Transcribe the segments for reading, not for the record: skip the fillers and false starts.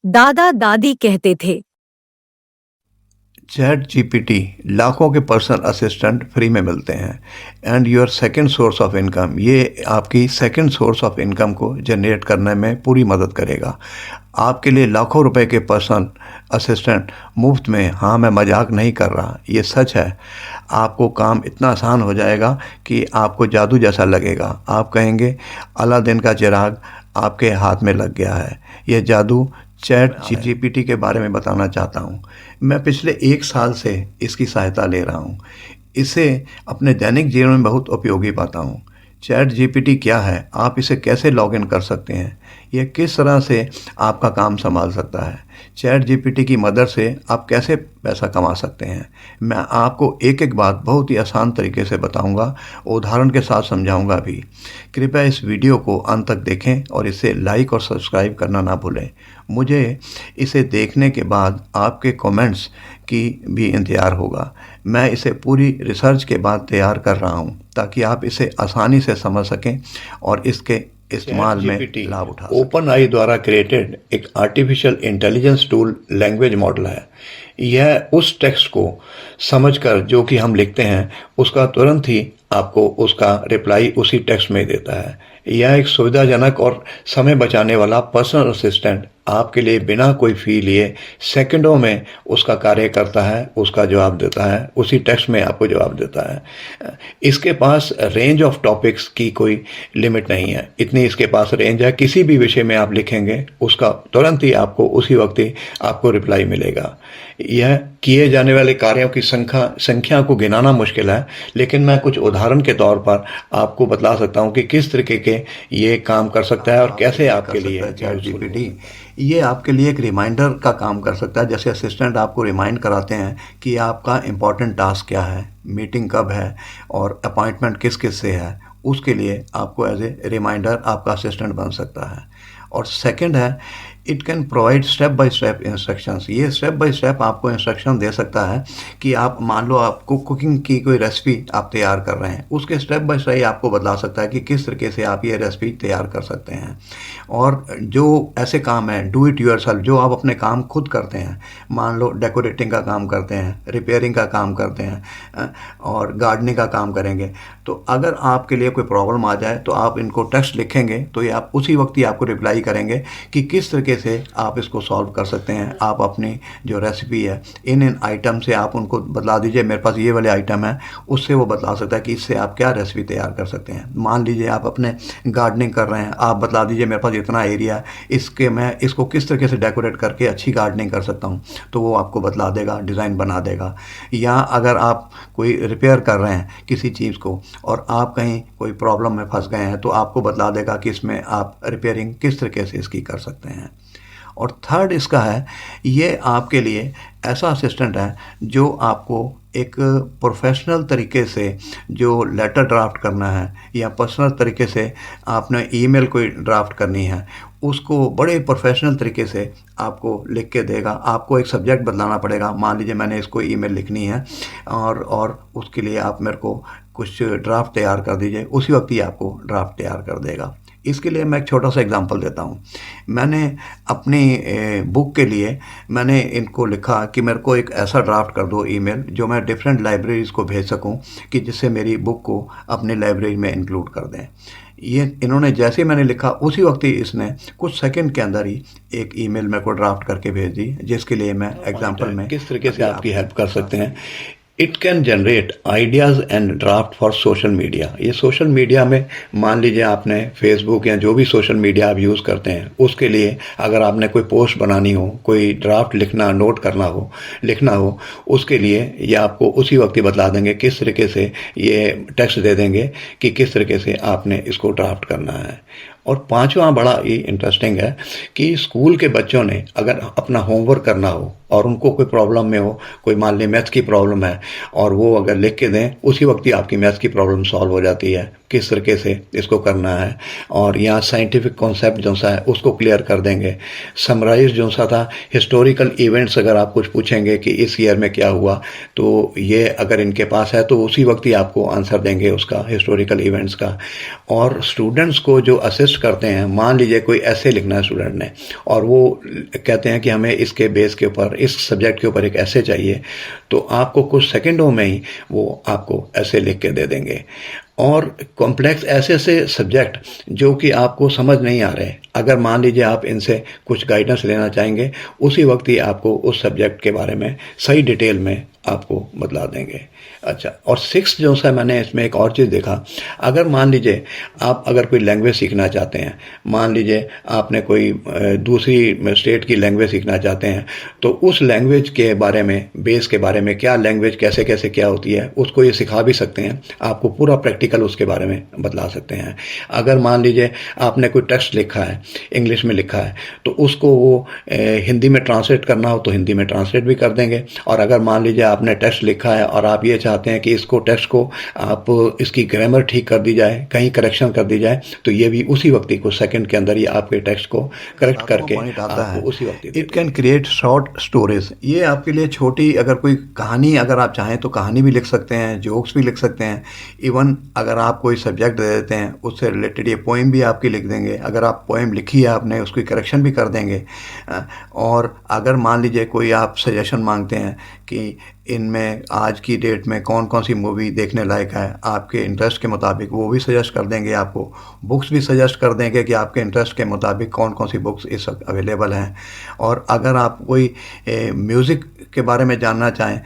दादा दादी कहते थे। चैट जीपीटी लाखों के पर्सनल असिस्टेंट फ्री में मिलते हैं and your second source of income, ये आपकी सेकंड सोर्स ऑफ इनकम को जनरेट करने में पूरी मदद करेगा। आपके लिए लाखों रुपए के पर्सनल असिस्टेंट मुफ्त में, हाँ मैं मजाक नहीं कर रहा, ये सच है। आपको काम इतना आसान हो जाएगा कि आपको जादू जैसा लगेगा। आप कहेंगे अलादीन का चिराग आपके हाथ में लग गया है। ये जादू चैट जीपीटी के बारे में बताना चाहता हूँ। मैं पिछले 1 साल से इसकी सहायता ले रहा हूँ। इसे अपने दैनिक जीवन में बहुत उपयोगी पाता हूँ। चैट जीपीटी क्या है, आप इसे कैसे लॉगिन कर सकते हैं, यह किस तरह से आपका काम संभाल सकता है, चैट जीपीटी की मदद से आप कैसे पैसा कमा सकते हैं, मैं आपको एक एक बात बहुत ही आसान तरीके से बताऊंगा, उदाहरण के साथ समझाऊंगा भी। कृपया इस वीडियो को अंत तक देखें और इसे लाइक और सब्सक्राइब करना ना भूलें। मुझे इसे देखने के बाद आपके कमेंट्स की भी इंतज़ार होगा। मैं इसे पूरी रिसर्च के बाद तैयार कर रहा हूँ ताकि आप इसे आसानी से समझ सकें और इसके इस्तेमाल में लाभ उठा सकें। ओपन आई द्वारा क्रिएटेड एक artificial intelligence tool language model है। यह उस टेक्स्ट को समझकर जो कि हम लिखते हैं उसका तुरंत ही आपको उसका रिप्लाई उसी टेक्स्ट में देता है। यह एक सुविधाजनक और समय बचाने वाला पर्सनल असिस्टेंट आपके लिए बिना कोई फी लिए सेकंडों में उसका कार्य करता है, उसका जवाब देता है, उसी टेक्स्ट में आपको जवाब देता है। इसके पास रेंज ऑफ टॉपिक्स की कोई लिमिट नहीं है, इतनी इसके पास रेंज है। किसी भी विषय में आप लिखेंगे उसका तुरंत ही आपको उसी वक्त ही आपको रिप्लाई मिलेगा। यह किए जाने वाले कार्यों की संख्या को गिनाना मुश्किल है, लेकिन मैं कुछ उदाहरण के तौर पर आपको बतला सकता हूं कि किस तरीके के ये काम कर सकता है और कैसे आपके लिए चैट जीपीटी ये आपके लिए एक रिमाइंडर का काम कर सकता है। जैसे असिस्टेंट आपको रिमाइंड कराते हैं कि आपका इम्पोर्टेंट टास्क क्या है, मीटिंग कब है और अपॉइंटमेंट किस किस से है, उसके लिए आपको एज ए रिमाइंडर आपका असिस्टेंट बन सकता है। और सेकंड है, it can provide step by step instructions. ये स्टेप बाय स्टेप आपको इंस्ट्रक्शन दे सकता है कि आप मान लो आपको कुकिंग की कोई रेसिपी आप तैयार कर रहे हैं, उसके स्टेप बाय स्टेप आपको बता सकता है कि किस तरीके से आप ये रेसिपी तैयार कर सकते हैं। और जो ऐसे काम हैं डू इट योरसेल्फ, जो आप अपने काम खुद करते हैं, मान लो डेकोरेटिंग का काम करते हैं, रिपेयरिंग का काम करते हैं और गार्डनिंग का काम करेंगे, तो अगर आपके लिए कोई प्रॉब्लम आ जाए तो आप इनको टेक्स्ट लिखेंगे तो ये आप उसी वक्त ही आपको रिप्लाई करेंगे कि किस तरीके से आप इसको सॉल्व कर सकते हैं। आप अपनी जो रेसिपी है इन आइटम से आप उनको बतला दीजिए, मेरे पास ये वाले आइटम है, उससे वो बता सकता है कि इससे आप क्या रेसिपी तैयार कर सकते हैं। मान लीजिए आप अपने गार्डनिंग कर रहे हैं, आप बतला दीजिए मेरे पास इतना एरिया है, इसके मैं इसको किस तरीके से डेकोरेट करके अच्छी गार्डनिंग कर सकता हूँ, तो वो आपको बतला देगा, डिज़ाइन बना देगा। या अगर आप कोई रिपेयर कर रहे हैं किसी चीज़ को और आप कहीं कोई प्रॉब्लम में फंस गए हैं, तो आपको बतला देगा कि इसमें आप रिपेयरिंग किस तरीके से इसकी कर सकते हैं। और थर्ड इसका है, ये आपके लिए ऐसा असिस्टेंट है जो आपको एक प्रोफेशनल तरीके से जो लेटर ड्राफ्ट करना है या पर्सनल तरीके से आपने ईमेल कोई ड्राफ्ट करनी है, उसको बड़े प्रोफेशनल तरीके से आपको लिख के देगा। आपको एक सब्जेक्ट बदलाना पड़ेगा, मान लीजिए मैंने इसको ईमेल लिखनी है और उसके लिए आप मेरे को कुछ ड्राफ्ट तैयार कर दीजिए, उसी वक्त ही आपको ड्राफ्ट तैयार कर देगा। इसके लिए मैं एक छोटा सा एग्जांपल देता हूँ। मैंने अपनी बुक के लिए मैंने इनको लिखा कि मेरे को एक ऐसा ड्राफ्ट कर दो ईमेल जो मैं डिफरेंट लाइब्रेरीज़ को भेज सकूं कि जिससे मेरी बुक को अपनी लाइब्रेरी में इंक्लूड कर दें। ये इन्होंने जैसे ही मैंने लिखा उसी वक्त ही इसने कुछ सेकंड के अंदर ही एक ईमेल मेरे को ड्राफ्ट करके भेज दी, जिसके लिए मैं एग्जांपल में किस तरीके से आपकी हेल्प कर सकते हैं। It can generate ideas and draft for social media. ये सोशल मीडिया में मान लीजिए आपने फेसबुक या जो भी सोशल मीडिया आप यूज़ करते हैं, उसके लिए अगर आपने कोई पोस्ट बनानी हो, कोई ड्राफ्ट लिखना नोट लिखना हो, उसके लिए ये आपको उसी वक्त ही बतला देंगे, किस तरीके से ये टेक्स्ट दे देंगे कि किस तरीके से आपने इसको ड्राफ्ट करना है। और पांचवा बड़ा ये इंटरेस्टिंग है कि स्कूल के बच्चों ने अगर अपना होमवर्क करना हो और उनको कोई प्रॉब्लम में हो, कोई मान लें मैथ्स की प्रॉब्लम है, और वो अगर लिख के दें उसी वक्त ही आपकी मैथ्स की प्रॉब्लम सॉल्व हो जाती है, किस तरीके से इसको करना है। और यहाँ साइंटिफिक कॉन्सेप्ट जो सा है उसको क्लियर कर देंगे। समराइज जो सा था हिस्टोरिकल इवेंट्स, अगर आप कुछ पूछेंगे कि इस ईयर में क्या हुआ, तो ये अगर इनके पास है तो उसी वक्त ही आपको आंसर देंगे उसका, हिस्टोरिकल इवेंट्स का। और स्टूडेंट्स को जो असिस्ट सजेस्ट करते हैं, मान लीजिए कोई ऐसे लिखना है स्टूडेंट ने और वो कहते हैं कि हमें इसके बेस के ऊपर, इस सब्जेक्ट के ऊपर एक ऐसे चाहिए, तो आपको कुछ सेकंडों में ही वो आपको ऐसे लिख के दे देंगे। और कॉम्प्लेक्स ऐसे ऐसे सब्जेक्ट जो कि आपको समझ नहीं आ रहे, अगर मान लीजिए आप इनसे कुछ गाइडेंस लेना चाहेंगे, उसी वक्त ही आपको उस सब्जेक्ट के बारे में सही डिटेल में आपको बतला देंगे। अच्छा, और सिक्स जो सा मैंने इसमें एक और चीज़ देखा, अगर मान लीजिए आप अगर कोई लैंग्वेज सीखना चाहते हैं, मान लीजिए आपने कोई दूसरी स्टेट की लैंग्वेज सीखना चाहते हैं, तो उस लैंग्वेज के बारे में, बेस के बारे में, क्या लैंग्वेज कैसे कैसे क्या होती है, उसको ये सिखा भी सकते हैं, आपको पूरा प्रैक्टिकल उसके बारे में बतला सकते हैं। अगर मान लीजिए आपने कोई टेक्स्ट लिखा है, इंग्लिश में लिखा है, तो उसको वो हिंदी में ट्रांसलेट करना हो तो हिंदी में ट्रांसलेट भी कर देंगे। और अगर मान लीजिए आपने टेक्स्ट लिखा है और आप ये चाहते हैं कि इसको टेक्स्ट को आप इसकी ग्रामर ठीक कर दी जाए, कहीं करेक्शन कर दी जाए, तो ये भी उसी वक्त ही कुछ सेकंड के अंदर ही आपके टेक्स्ट को करेक्ट करके आपको उसी वक्त। It can create short stories, ये आपके लिए छोटी, अगर कोई कहानी अगर आप चाहें तो कहानी भी लिख सकते हैं, जोक्स भी लिख सकते हैं। इवन अगर आप कोई सब्जेक्ट दे देते हैं उससे रिलेटेड ये पोएम भी आपकी लिख देंगे। अगर आप पोएम लिखी है आपने, उसकी करेक्शन भी कर देंगे। और अगर मान लीजिए कोई आप सजेशन मांगते हैं कि इनमें आज की डेट में कौन कौन सी मूवी देखने लायक है, आपके इंटरेस्ट के मुताबिक वो भी सजेस्ट कर देंगे। आपको बुक्स भी सजेस्ट कर देंगे कि आपके इंटरेस्ट के मुताबिक कौन कौन सी बुक्स इस वक्त अवेलेबल हैं। और अगर आप कोई म्यूज़िक के बारे में जानना चाहें,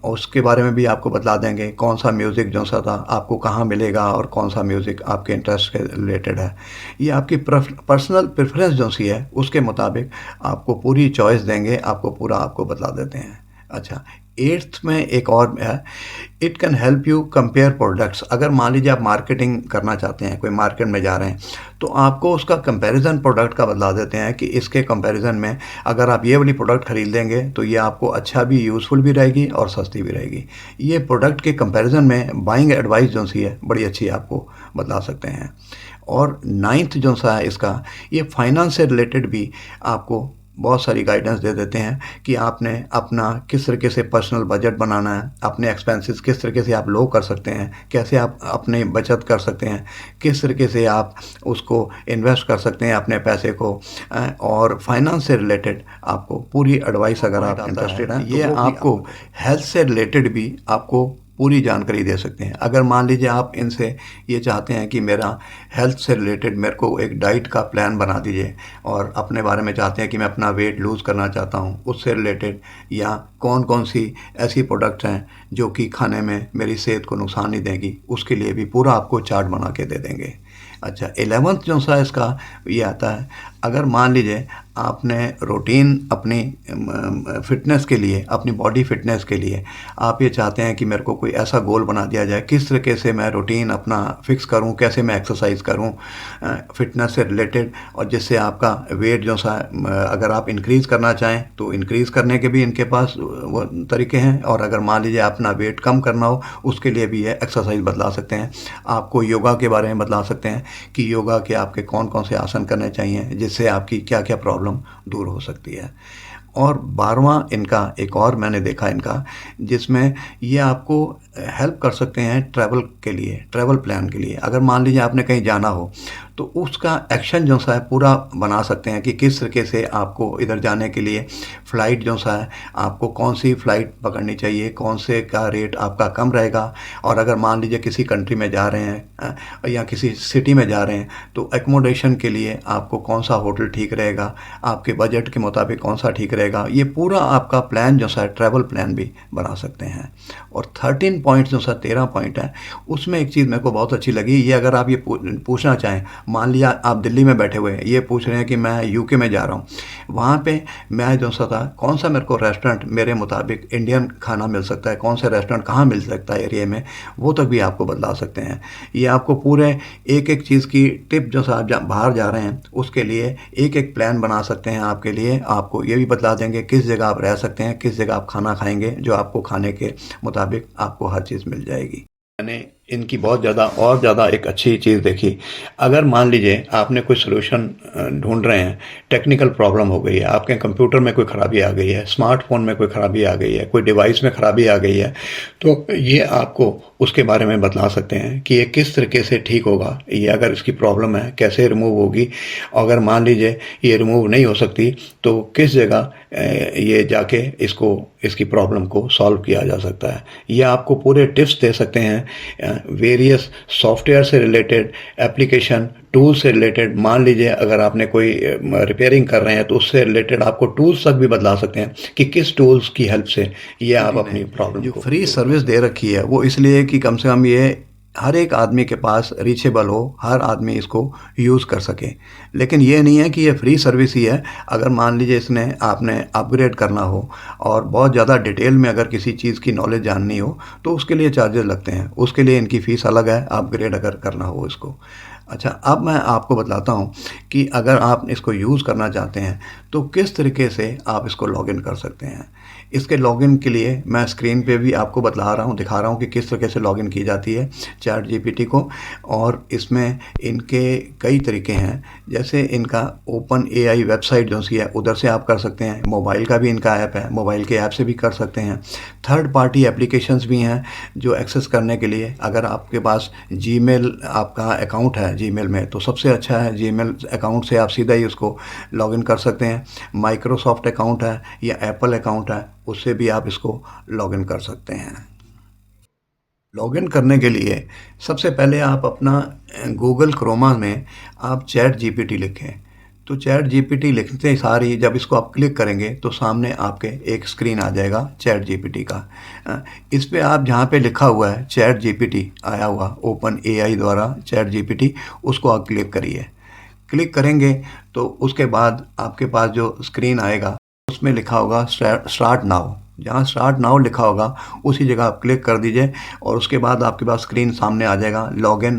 उसके बारे में भी आपको बतला देंगे कौन सा म्यूज़िक जो सा था आपको कहाँ मिलेगा और कौन सा म्यूज़िक आपके इंटरेस्ट के रिलेटेड है। ये आपकी पर्सनल प्रेफरेंस जो सी है उसके मुताबिक आपको पूरी चॉइस देंगे, आपको पूरा आपको बतला देते हैं। अच्छा, एट्थ में एक और है, it can help you compare products. अगर मान लीजिए आप मार्केटिंग करना चाहते हैं, कोई मार्केट में जा रहे हैं, तो आपको उसका कंपैरिजन प्रोडक्ट का बतला देते हैं कि इसके कंपैरिजन में अगर आप ये वाली प्रोडक्ट खरीद लेंगे तो ये आपको अच्छा भी, यूज़फुल भी रहेगी और सस्ती भी रहेगी। ये प्रोडक्ट के कंपैरिजन में बाइंग एडवाइस जो सी है बड़ी अच्छी आपको बतला सकते हैं। और नाइन्थ जो सा है इसका, ये फाइनेंस से रिलेटेड भी आपको बहुत सारी गाइडेंस दे देते हैं कि आपने अपना किस तरीके से पर्सनल बजट बनाना है, अपने एक्सपेंसेस किस तरीके से आप लो कर सकते हैं, कैसे आप अपने बचत कर सकते हैं, किस तरीके से आप उसको इन्वेस्ट कर सकते हैं अपने पैसे को। और फाइनेंस से रिलेटेड आपको पूरी एडवाइस, अगर आप इंटरेस्टेड हैं, ये आपको हेल्थ से रिलेटेड भी आपको पूरी जानकारी दे सकते हैं। अगर मान लीजिए आप इनसे ये चाहते हैं कि मेरा हेल्थ से रिलेटेड मेरे को एक डाइट का प्लान बना दीजिए, और अपने बारे में चाहते हैं कि मैं अपना वेट लूज़ करना चाहता हूँ, उससे रिलेटेड, या कौन कौन सी ऐसी प्रोडक्ट्स हैं जो कि खाने में मेरी सेहत को नुकसान नहीं देंगी, उसके लिए भी पूरा आपको चार्ट बना के दे देंगे। अच्छा, 11th जो सा इसका ये आता है, अगर मान लीजिए आपने रूटीन अपनी फ़िटनेस के लिए, अपनी बॉडी फ़िटनेस के लिए आप ये चाहते हैं कि मेरे को कोई ऐसा गोल बना दिया जाए, किस तरीके से मैं रूटीन अपना फ़िक्स करूं, कैसे मैं एक्सरसाइज करूं फ़िटनेस से रिलेटेड, और जिससे आपका वेट जो सा अगर आप इंक्रीज़ करना चाहें तो इंक्रीज़ करने के भी इनके पास वो तरीके हैं। और अगर मान लीजिए अपना वेट कम करना हो, उसके लिए भी ये एक्सरसाइज बतला सकते हैं। आपको योगा के बारे में बतला सकते हैं कि योगा के आपके कौन कौन से आसन करने चाहिए, जिससे आपकी क्या क्या प्रॉब्लम दूर हो सकती है। और 12वां इनका एक और मैंने देखा इनका, जिसमें ये आपको हेल्प कर सकते हैं ट्रैवल के लिए, ट्रैवल प्लान के लिए। अगर मान लीजिए आपने कहीं जाना हो तो उसका एक्शन जो सा है पूरा बना सकते हैं कि किस तरीके से आपको इधर जाने के लिए फ़्लाइट जो सा है, आपको कौन सी फ़्लाइट पकड़नी चाहिए, कौन से का रेट आपका कम रहेगा। और अगर मान लीजिए किसी कंट्री में जा रहे हैं या किसी सिटी में जा रहे हैं, तो एकोमोडेशन के लिए आपको कौन सा होटल ठीक रहेगा, आपके बजट के मुताबिक कौन सा ठीक रहेगा, ये पूरा आपका प्लान जो सा है, ट्रैवल प्लान भी बना सकते हैं। और 13 पॉइंट जो सा 13 पॉइंट है, उसमें एक चीज़ मेरे को बहुत अच्छी लगी। ये अगर आप ये पूछना चाहें, मान लिया आप दिल्ली में बैठे हुए हैं, ये पूछ रहे हैं कि मैं यूके में जा रहा हूँ, वहाँ पे मैं जो सा था, कौन सा मेरे को रेस्टोरेंट मेरे मुताबिक इंडियन खाना मिल सकता है, कौन सा रेस्टोरेंट कहाँ मिल सकता है एरिया में, वो तक भी आपको बतला सकते हैं। ये आपको पूरे एक एक चीज़ की टिप जो सा आप बाहर जा रहे हैं उसके लिए एक एक प्लान बना सकते हैं आपके लिए। आपको ये भी बतला देंगे किस जगह आप रह सकते हैं, किस जगह आप खाना खाएंगे, जो आपको खाने के मुताबिक आपको हर चीज़ मिल जाएगी। मैंने इनकी बहुत ज़्यादा और ज़्यादा एक अच्छी चीज़ देखी, अगर मान लीजिए आपने कोई सोल्यूशन ढूंढ रहे हैं, टेक्निकल प्रॉब्लम हो गई है, आपके कंप्यूटर में कोई ख़राबी आ गई है, स्मार्टफोन में कोई ख़राबी आ गई है, कोई डिवाइस में ख़राबी आ गई है, तो ये आपको उसके बारे में बतला सकते हैं कि ये किस तरीके से ठीक होगा, ये अगर इसकी प्रॉब्लम है कैसे रिमूव होगी। अगर मान लीजिए ये रिमूव नहीं हो सकती तो किस जगह ये जाके इसकी प्रॉब्लम को सॉल्व किया जा सकता है। ये आपको पूरे टिप्स दे सकते हैं वेरियस सॉफ्टवेयर से रिलेटेड, एप्लीकेशन टूल से रिलेटेड। मान लीजिए अगर आपने कोई रिपेयरिंग कर रहे हैं तो उससे रिलेटेड आपको टूल्स तक भी बतला सकते हैं कि किस टूल्स की हेल्प से ये आप अपनी प्रॉब्लम को। फ्री सर्विस दे रखी है वो इसलिए कि कम से कम ये हर एक आदमी के पास रीचेबल हो, हर आदमी इसको यूज़ कर सके। लेकिन ये नहीं है कि ये फ्री सर्विस ही है। अगर मान लीजिए इसने आपने अपग्रेड करना हो और बहुत ज़्यादा डिटेल में अगर किसी चीज़ की नॉलेज जाननी हो तो उसके लिए चार्जेस लगते हैं, उसके लिए इनकी फ़ीस अलग है, अपग्रेड अगर करना हो इसको। अच्छा, अब मैं आपको बतलाता हूँ कि अगर आप इसको यूज़ करना चाहते हैं तो किस तरीके से आप इसको लॉगिन कर सकते हैं। इसके लॉगिन के लिए मैं स्क्रीन पे भी आपको बतला रहा हूँ, दिखा रहा हूँ कि किस तरीके से लॉगिन की जाती है चैट जीपीटी को। और इसमें इनके कई तरीके हैं, जैसे इनका ओपन एआई वेबसाइट जो सी है उधर से आप कर सकते हैं, मोबाइल का भी इनका ऐप है, मोबाइल के ऐप से भी कर सकते हैं। थर्ड पार्टी एप्लीकेशंस भी हैं जो एक्सेस करने के लिए, अगर आपके पास जीमेल आपका अकाउंट है जीमेल में तो सबसे अच्छा है, जीमेल अकाउंट से आप सीधा ही उसको लॉगिन कर सकते हैं। माइक्रोसॉफ्ट अकाउंट है या एप्पल अकाउंट है उससे भी आप इसको लॉगिन कर सकते हैं। लॉगिन करने के लिए सबसे पहले आप अपना गूगल क्रोमा में आप चैट जीपीटी लिखें। तो चैट जीपीटी लिखते ही सारी जब इसको आप क्लिक करेंगे तो सामने आपके एक स्क्रीन आ जाएगा चैट जीपीटी का। इस पे आप जहाँ पे लिखा हुआ है चैट जीपीटी आया हुआ ओपन एआई द्वारा चैट जीपीटी, उसको आप क्लिक करिए। क्लिक करेंगे तो उसके बाद आपके पास जो स्क्रीन आएगा उसमें लिखा होगा स्टार्ट नाउ। जहाँ स्टार्ट नाउ लिखा होगा उसी जगह आप क्लिक कर दीजिए और उसके बाद आपके पास स्क्रीन सामने आ जाएगा। लॉगिन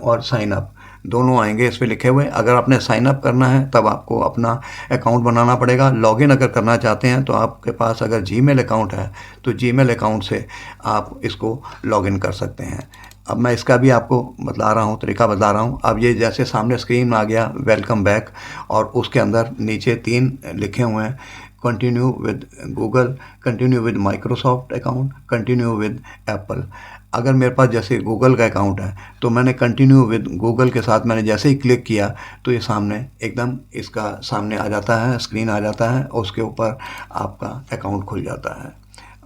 और साइन अप दोनों आएंगे इस पे लिखे हुए। अगर आपने साइन अप करना है तब आपको अपना अकाउंट बनाना पड़ेगा। लॉगिन अगर करना चाहते हैं तो आपके पास अगर जीमेल अकाउंट है तो जीमेल अकाउंट से आप इसको लॉगिन कर सकते हैं। अब मैं इसका भी आपको बता रहा हूँ, तरीका बता रहा हूँ। अब ये जैसे सामने स्क्रीन आ गया वेलकम बैक और उसके अंदर नीचे 3 लिखे हुए हैं, continue with Google, continue with Microsoft account, continue with Apple. अगर मेरे पास जैसे गूगल का अकाउंट है तो मैंने कंटिन्यू विद गूगल के साथ मैंने जैसे ही क्लिक किया तो ये सामने एकदम इसका सामने आ जाता है, स्क्रीन आ जाता है और उसके ऊपर आपका अकाउंट खुल जाता है।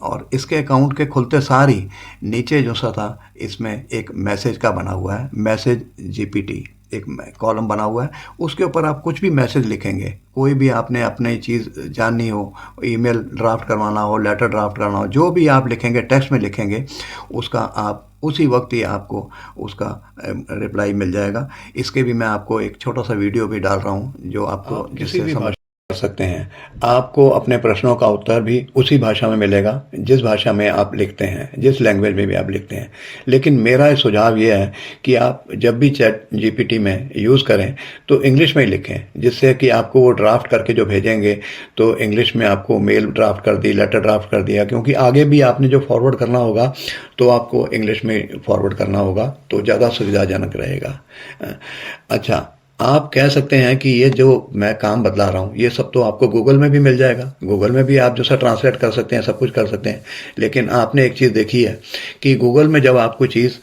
और इसके अकाउंट के खुलते सार ही नीचे जो सा था इसमें एक मैसेज का बना हुआ है, मैसेज जीपीटी एक कॉलम बना हुआ है, उसके ऊपर आप कुछ भी मैसेज लिखेंगे, कोई भी आपने अपनी चीज़ जाननी हो, ईमेल ड्राफ्ट करवाना हो, लेटर ड्राफ्ट करना हो, जो भी आप लिखेंगे टेक्स्ट में लिखेंगे उसका आप उसी वक्त ही आपको उसका रिप्लाई मिल जाएगा। इसके भी मैं आपको एक छोटा सा वीडियो भी डाल रहा हूँ जो आपको जिससे समझ कर सकते हैं। आपको अपने प्रश्नों का उत्तर भी उसी भाषा में मिलेगा जिस भाषा में आप लिखते हैं, जिस लैंग्वेज में भी आप लिखते हैं। लेकिन मेरा सुझाव ये है कि आप जब भी चैट जीपीटी में यूज़ करें तो इंग्लिश में ही लिखें, जिससे कि आपको वो ड्राफ्ट करके जो भेजेंगे तो इंग्लिश में आपको मेल ड्राफ्ट कर दी, लेटर ड्राफ्ट कर दिया, क्योंकि आगे भी आपने जो फॉरवर्ड करना होगा तो आपको इंग्लिश में फॉरवर्ड करना होगा तो ज़्यादा सुविधाजनक रहेगा। अच्छा, आप कह सकते हैं कि ये जो मैं काम बतला रहा हूँ ये सब तो आपको गूगल में भी मिल जाएगा, गूगल में भी आप जो सा ट्रांसलेट कर सकते हैं, सब कुछ कर सकते हैं। लेकिन आपने एक चीज़ देखी है कि गूगल में जब आप कोई चीज़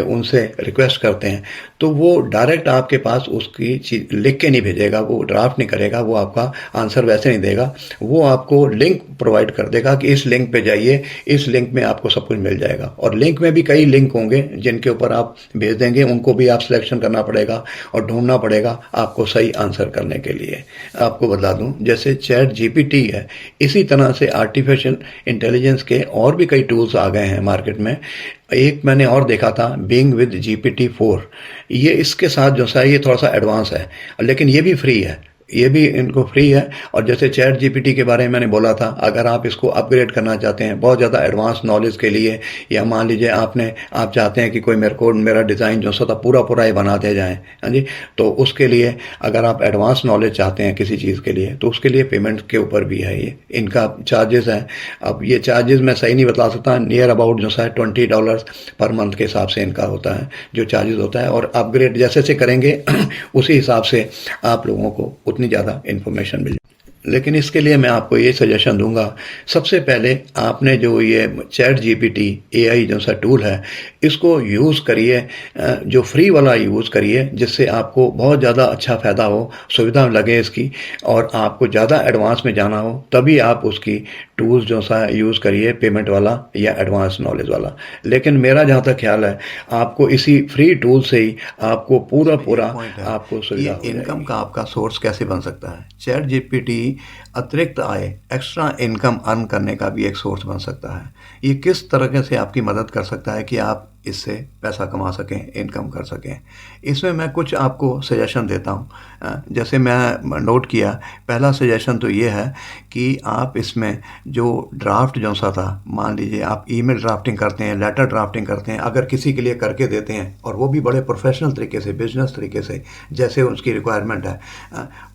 उनसे रिक्वेस्ट करते हैं तो वो डायरेक्ट आपके पास उसकी चीज़ लिख के नहीं भेजेगा, वो ड्राफ्ट नहीं करेगा, वो आपका आंसर वैसे नहीं देगा, वो आपको लिंक प्रोवाइड कर देगा कि इस लिंक पे जाइए, इस लिंक में आपको सब कुछ मिल जाएगा। और लिंक में भी कई लिंक होंगे जिनके ऊपर आप भेज देंगे, उनको भी आप सिलेक्शन करना पड़ेगा और ढूंढना पड़ेगा आपको सही आंसर करने के लिए। आपको बता दूं जैसे चैट जीपीटी है, इसी तरह से आर्टिफिशियल इंटेलिजेंस के और भी कई टूल्स आ गए हैं मार्केट में। एक मैंने और देखा था बिंग विद GPT-4, ये इसके साथ जो सा ये थोड़ा सा एडवांस है लेकिन ये भी फ्री है। ये भी इनको फ्री है। और जैसे चैट जीपीटी के बारे में मैंने बोला था, अगर आप इसको अपग्रेड करना चाहते हैं बहुत ज़्यादा एडवांस नॉलेज के लिए, या मान लीजिए आप चाहते हैं कि कोई मेरा डिज़ाइन जो सा था पूरा पूरा ही बनाते जाएं, हाँ जी, तो उसके लिए अगर आप एडवांस नॉलेज चाहते हैं किसी चीज़ के लिए तो उसके लिए पेमेंट के ऊपर भी है, ये इनका चार्जेस है। अब ये चार्जेस मैं सही नहीं बता सकता, नियर अबाउट जो सा है $20 पर मंथ के हिसाब से इनका होता है जो चार्जेस होता है। और अपग्रेड जैसे से करेंगे उसी हिसाब से आप लोगों को उतनी ज़्यादा इन्फॉर्मेशन मिल। लेकिन इसके लिए मैं आपको ये सजेशन दूंगा, सबसे पहले आपने जो ये चैट जीपीटी एआई जो सा टूल है इसको यूज़ करिए, जो फ्री वाला यूज़ करिए, जिससे आपको बहुत ज़्यादा अच्छा फ़ायदा हो, सुविधा लगे इसकी, और आपको ज़्यादा एडवांस में जाना हो तभी आप उसकी टूल्स जो सा यूज़ करिए, पेमेंट वाला या एडवांस नॉलेज वाला। लेकिन मेरा जहाँ तक ख्याल है आपको इसी फ्री टूल से ही आपको पूरा आपको सुविधा हो इनकम का आपका सोर्स कैसे बन सकता है। चैट जीपीटी अतिरिक्त आय, एक्स्ट्रा इनकम अर्न करने का भी एक सोर्स बन सकता है। ये किस तरह से आपकी मदद कर सकता है कि आप इससे पैसा कमा सकें, इनकम कर सकें। इसमें मैं कुछ आपको सजेशन देता हूँ। जैसे मैं नोट किया, पहला सजेशन तो ये है कि आप इसमें जो ड्राफ्ट जो सा था, मान लीजिए आप ईमेल ड्राफ्टिंग करते हैं, लेटर ड्राफ्टिंग करते हैं, अगर किसी के लिए करके देते हैं और वो भी बड़े प्रोफेशनल तरीके से, बिजनेस तरीके से, जैसे उसकी रिक्वायरमेंट है,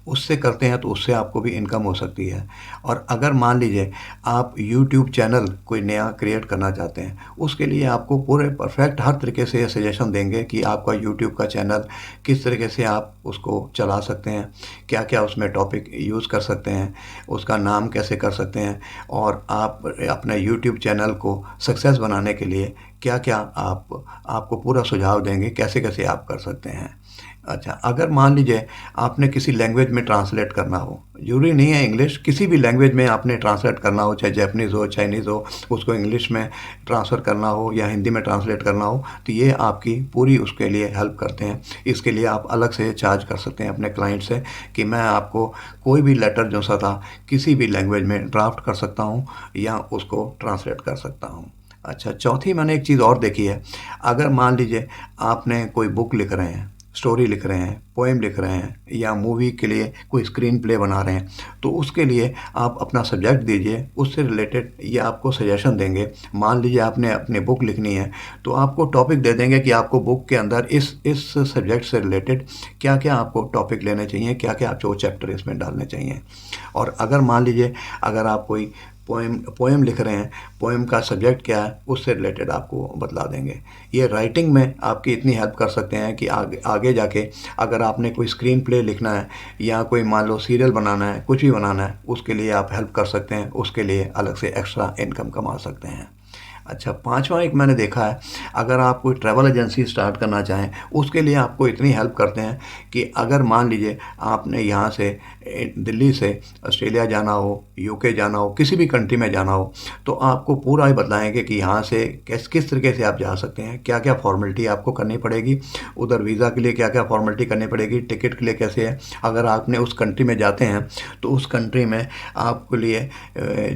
उससे करते हैं तो उससे आपको भी इनकम हो सकती है। और अगर मान लीजिए आप यूट्यूब चैनल कोई नया क्रिएट करना चाहते हैं, उसके लिए आपको पूरे परफेक्ट हर तरीके से ये सजेशन देंगे कि आपका यूट्यूब का चैनल किस तरीके से आप उसको चला सकते हैं, क्या क्या उसमें टॉपिक यूज़ कर सकते हैं, उसका नाम कैसे कर सकते हैं, और आप अपने यूट्यूब चैनल को सक्सेस बनाने के लिए क्या क्या आपको पूरा सुझाव देंगे, कैसे कैसे आप कर सकते हैं। अच्छा, अगर मान लीजिए आपने किसी लैंग्वेज में ट्रांसलेट करना हो, ज़रूरी नहीं है इंग्लिश, किसी भी लैंग्वेज में आपने ट्रांसलेट करना हो, चाहे जैपनीज़ हो, चाइनीज़ हो, उसको इंग्लिश में ट्रांसफ़र करना हो या हिंदी में ट्रांसलेट करना हो, तो ये आपकी पूरी उसके लिए हेल्प करते हैं। इसके लिए आप अलग से चार्ज कर सकते हैं अपने क्लाइंट से कि मैं आपको कोई भी लेटर जो सा था किसी भी लैंग्वेज में ड्राफ्ट कर सकता हूँ या उसको ट्रांसलेट कर सकता हूँ। अच्छा, चौथी मैंने एक चीज़ और देखी है, अगर मान लीजिए आपने कोई बुक लिख रहे हैं, स्टोरी लिख रहे हैं, पोएम लिख रहे हैं, या मूवी के लिए कोई स्क्रीन प्ले बना रहे हैं, तो उसके लिए आप अपना सब्जेक्ट दीजिए, उससे रिलेटेड ये आपको सजेशन देंगे। मान लीजिए आपने अपनी बुक लिखनी है तो आपको टॉपिक दे देंगे कि आपको बुक के अंदर इस सब्जेक्ट से रिलेटेड क्या क्या आपको टॉपिक लेने चाहिए, क्या क्या आपको चैप्टर इसमें डालने चाहिए। और अगर मान लीजिए अगर आप कोई पोएम लिख रहे हैं, पोएम का सब्जेक्ट क्या है उससे रिलेटेड आपको बतला देंगे। ये राइटिंग में आपकी इतनी हेल्प कर सकते हैं कि आगे जाके अगर आपने कोई स्क्रीन प्ले लिखना है या कोई मान लो सीरियल बनाना है, कुछ भी बनाना है, उसके लिए आप हेल्प कर सकते हैं, उसके लिए अलग से एक्स्ट्रा इनकम कमा सकते हैं। अच्छा, पांचवा एक मैंने देखा है, अगर आप कोई ट्रैवल एजेंसी स्टार्ट करना चाहें, उसके लिए आपको इतनी हेल्प करते हैं कि अगर मान लीजिए आपने यहाँ से दिल्ली से ऑस्ट्रेलिया जाना हो, यूके जाना हो, किसी भी कंट्री में जाना हो, तो आपको पूरा ही बताएंगे कि यहाँ से किस तरीके से आप जा सकते हैं, क्या क्या फॉर्मेलिटी आपको करनी पड़ेगी, उधर वीज़ा के लिए क्या क्या फॉर्मेलिटी करनी पड़ेगी, टिकट के लिए कैसे है, अगर आपने उस कंट्री में जाते हैं तो उस कंट्री में आपके लिए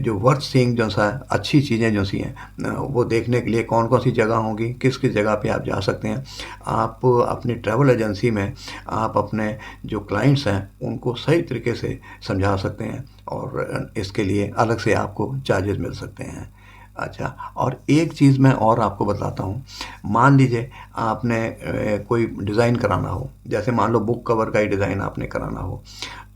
जो वर्थ सीइंग जो सा अच्छी चीज़ें जो सी हैं वो देखने के लिए कौन कौन सी जगह होंगी, किस किस जगह पे आप जा सकते हैं। आप अपनी ट्रैवल एजेंसी में आप अपने जो क्लाइंट्स हैं उनको सही तरीके से समझा सकते हैं और इसके लिए अलग से आपको चार्जेस मिल सकते हैं। अच्छा, और एक चीज़ मैं और आपको बताता हूँ, मान लीजिए आपने कोई डिज़ाइन कराना हो, जैसे मान लो बुक कवर का ही डिज़ाइन आपने कराना हो,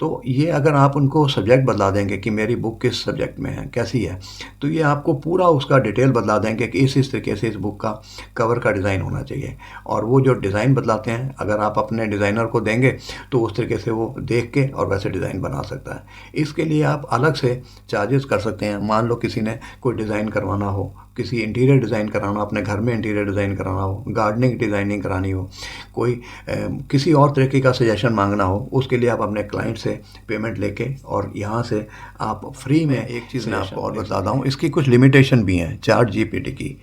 तो ये अगर आप उनको सब्जेक्ट बदला देंगे कि मेरी बुक किस सब्जेक्ट में है, कैसी है, तो ये आपको पूरा उसका डिटेल बदला देंगे कि इस तरीके से इस बुक का कवर का डिज़ाइन होना चाहिए। और वो जो डिज़ाइन बदलाते हैं अगर आप अपने डिज़ाइनर को देंगे तो उस तरीके से वो देख के और वैसे डिज़ाइन बना सकता है। इसके लिए आप अलग से चार्जेस कर सकते हैं। मान लो किसी ने कोई डिज़ाइन करवाना हो, किसी इंटीरियर डिज़ाइन कराना, अपने घर में इंटीरियर डिज़ाइन कराना हो, गार्डनिंग डिज़ाइनिंग करानी हो, कोई किसी और तरीके का सजेशन मांगना हो, उसके लिए आप अपने क्लाइंट से पेमेंट लेके और यहाँ से आप फ्री में एक चीज़ मैं आपको और बताता हूँ, इसकी कुछ लिमिटेशन भी हैं चैट जीपीटी की।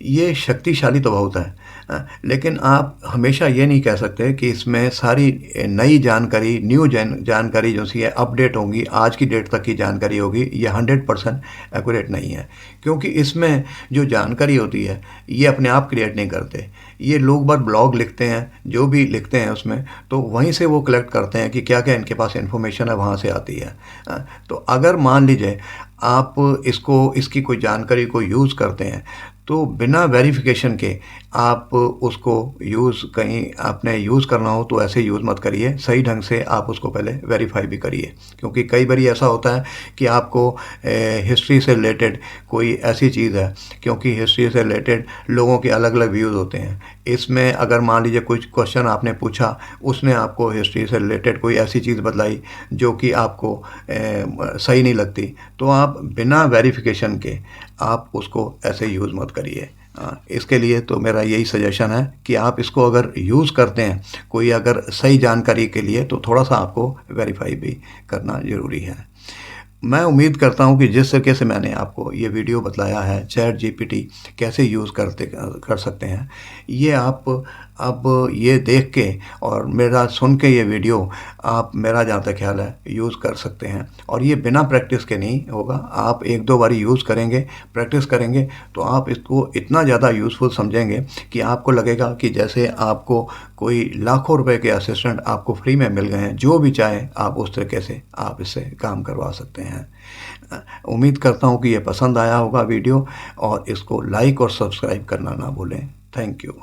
ये शक्तिशाली तो बहुत है, लेकिन आप हमेशा ये नहीं कह सकते कि इसमें सारी नई जानकारी, न्यू जानकारी जो सी है अपडेट होंगी, आज की डेट तक की जानकारी होगी, ये 100% एक्यूरेट नहीं है। क्योंकि इसमें जो जानकारी होती है ये अपने आप क्रिएट नहीं करते, ये लोग बार ब्लॉग लिखते हैं, जो भी लिखते हैं उसमें, तो वहीं से वो कलेक्ट करते हैं कि क्या क्या इनके पास इन्फॉर्मेशन है, वहाँ से आती है। तो अगर मान लीजिए आप इसकी कोई जानकारी को यूज़ करते हैं, तो बिना वेरिफिकेशन के आप उसको यूज़ कहीं आपने यूज़ करना हो तो ऐसे यूज़ मत करिए, सही ढंग से आप उसको पहले वेरीफाई भी करिए। क्योंकि कई बार ऐसा होता है कि आपको हिस्ट्री से रिलेटेड कोई ऐसी चीज़ है, क्योंकि हिस्ट्री से रिलेटेड लोगों के अलग अलग व्यूज़ होते हैं। इसमें अगर मान लीजिए कुछ क्वेश्चन आपने पूछा, उसने आपको हिस्ट्री से रिलेटेड कोई ऐसी चीज़ बतलाई जो कि आपको सही नहीं लगती, तो आप बिना वेरिफिकेशन के आप उसको ऐसे यूज़ मत करिए। इसके लिए तो मेरा यही सजेशन है कि आप इसको अगर यूज़ करते हैं कोई अगर सही जानकारी के लिए, तो थोड़ा सा आपको वेरीफाई भी करना ज़रूरी है। मैं उम्मीद करता हूं कि जिस तरीके से मैंने आपको ये वीडियो बतलाया है चैट जीपीटी कैसे यूज़ कर सकते हैं, ये आप अब ये देख के और मेरा सुन के ये वीडियो आप, मेरा जहाँ तक ख्याल है, यूज़ कर सकते हैं। और ये बिना प्रैक्टिस के नहीं होगा, आप एक दो बारी यूज़ करेंगे, प्रैक्टिस करेंगे, तो आप इसको इतना ज़्यादा यूज़फुल समझेंगे कि आपको लगेगा कि जैसे आपको कोई लाखों रुपए के असिस्टेंट आपको फ्री में मिल गए हैं, जो भी चाहे आप उस तरीके से आप इससे काम करवा सकते हैं। उम्मीद करता हूँ कि ये पसंद आया होगा वीडियो, और इसको लाइक और सब्सक्राइब करना ना भूलें। Thank you.